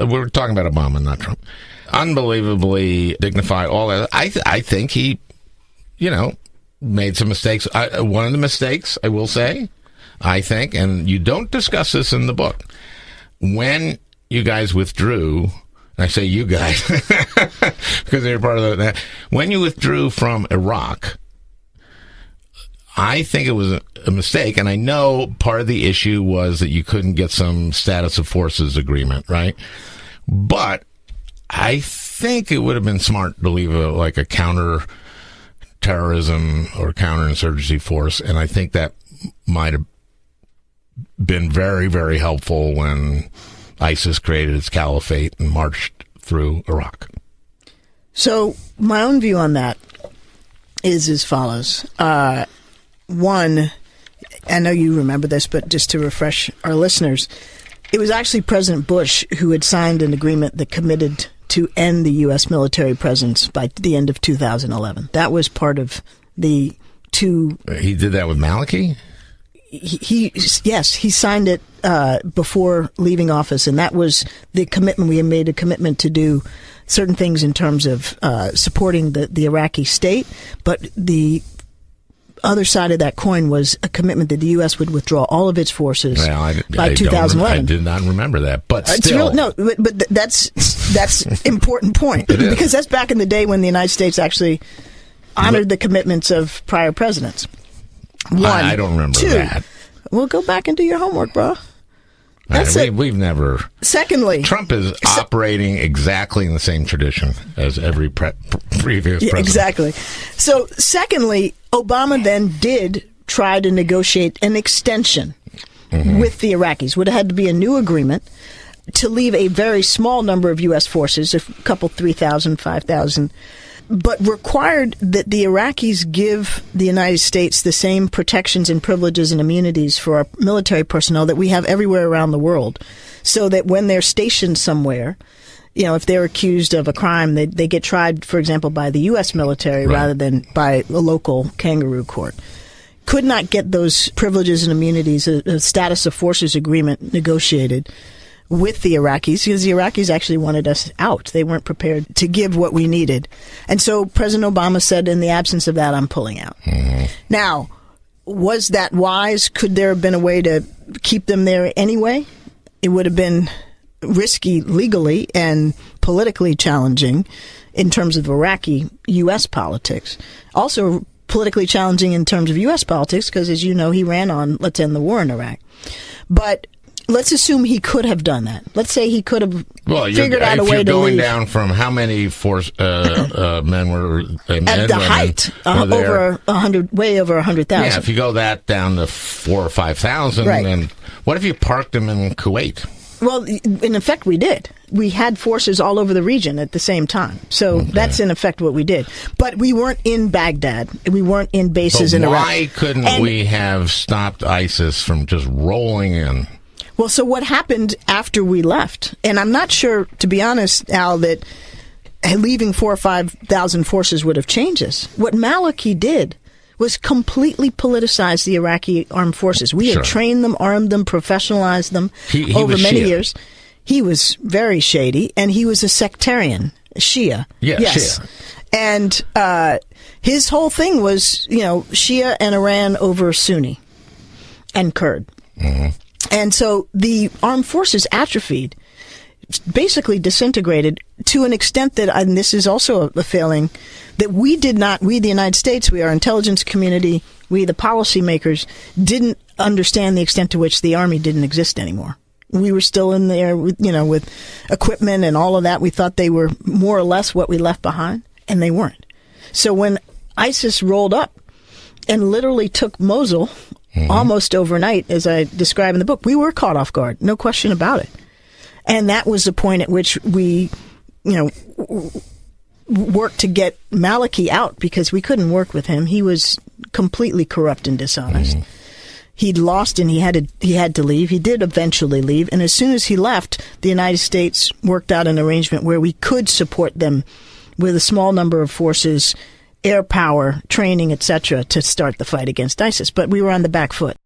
we're talking about Obama, not Trump. Unbelievably dignified, all that. I think he, made some mistakes. One of the mistakes, I will say, I think, and you don't discuss this in the book, when you guys withdrew, and I say you guys because they're part of that, when you withdrew from Iraq, I think it was a mistake, and I know part of the issue was that you couldn't get some status of forces agreement, right? But I think it would have been smart to leave a counter-terrorism or counterinsurgency force, and I think that might have been very, very helpful when ISIS created its caliphate and marched through Iraq. So my own view on that is as follows. One, I know you remember this, but just to refresh our listeners, it was actually President Bush who had signed an agreement that committed to end the U.S. military presence by the end of 2011. That was part of the two... He did that with Maliki? Yes, he signed it before leaving office, and that was the commitment. We had made a commitment to do certain things in terms of supporting the Iraqi state, but the other side of that coin was a commitment that the U.S. would withdraw all of its forces by 2011. I did not remember that, but still. But that's important point, because that's back in the day when the United States actually honored the commitments of prior presidents. One, I don't remember that. Well, go back and do your homework, bro. We've never. Secondly, Trump is operating exactly in the same tradition as every previous president. Exactly. So, secondly, Obama then did try to negotiate an extension with the Iraqis. Would have had to be a new agreement to leave a very small number of U.S. forces, a couple 3,000, 5,000, but required that the Iraqis give the United States the same protections and privileges and immunities for our military personnel that we have everywhere around the world, so that when they're stationed somewhere, if they're accused of a crime, they get tried, for example, by the U.S. military rather than by a local kangaroo court. Could not get those privileges and immunities, a status of forces agreement negotiated with the Iraqis, because the Iraqis actually wanted us out. They weren't prepared to give what we needed. And so President Obama said, in the absence of that, I'm pulling out. Now, was that wise? Could there have been a way to keep them there anyway? It would have been risky legally and politically challenging in terms of Iraqi U.S. politics. Also politically challenging in terms of U.S. politics, because, as you know, he ran on, let's end the war in Iraq. But let's assume he could have done that. Let's say he could have figured out a way to leave. If you're going down from how many men were at the height, over 100, way over 100,000. Yeah, if you go that down to 4,000 or 5,000, then what if you parked them in Kuwait? Well, in effect, we did. We had forces all over the region at the same time. So that's in effect what we did. But we weren't in Baghdad. We weren't in bases in Iraq. Why couldn't we have stopped ISIS from just rolling in? Well, so what happened after we left? And I'm not sure, to be honest, Al, that leaving 4,000 or 5,000 forces would have changed this. What Maliki did was completely politicize the Iraqi armed forces. We had trained them, armed them, professionalized them over many years. He was very shady, and he was a sectarian, a Shia. Yes. Shia. And his whole thing was, Shia and Iran over Sunni and Kurd. And so the armed forces atrophied, basically disintegrated to an extent that, and this is also a failing, that we, the United States, our intelligence community, we, the policymakers, didn't understand the extent to which the army didn't exist anymore. We were still in there, with equipment and all of that. We thought they were more or less what we left behind, and they weren't. So when ISIS rolled up and literally took Mosul almost overnight, as I describe in the book, we were caught off guard, no question about it. And that was the point at which we, worked to get Maliki out, because we couldn't work with him. He was completely corrupt and dishonest. He'd lost, and he had to leave. He did eventually leave, and as soon as he left, the United States worked out an arrangement where we could support them with a small number of forces, air power, training, etc., to start the fight against ISIS. But we were on the back foot.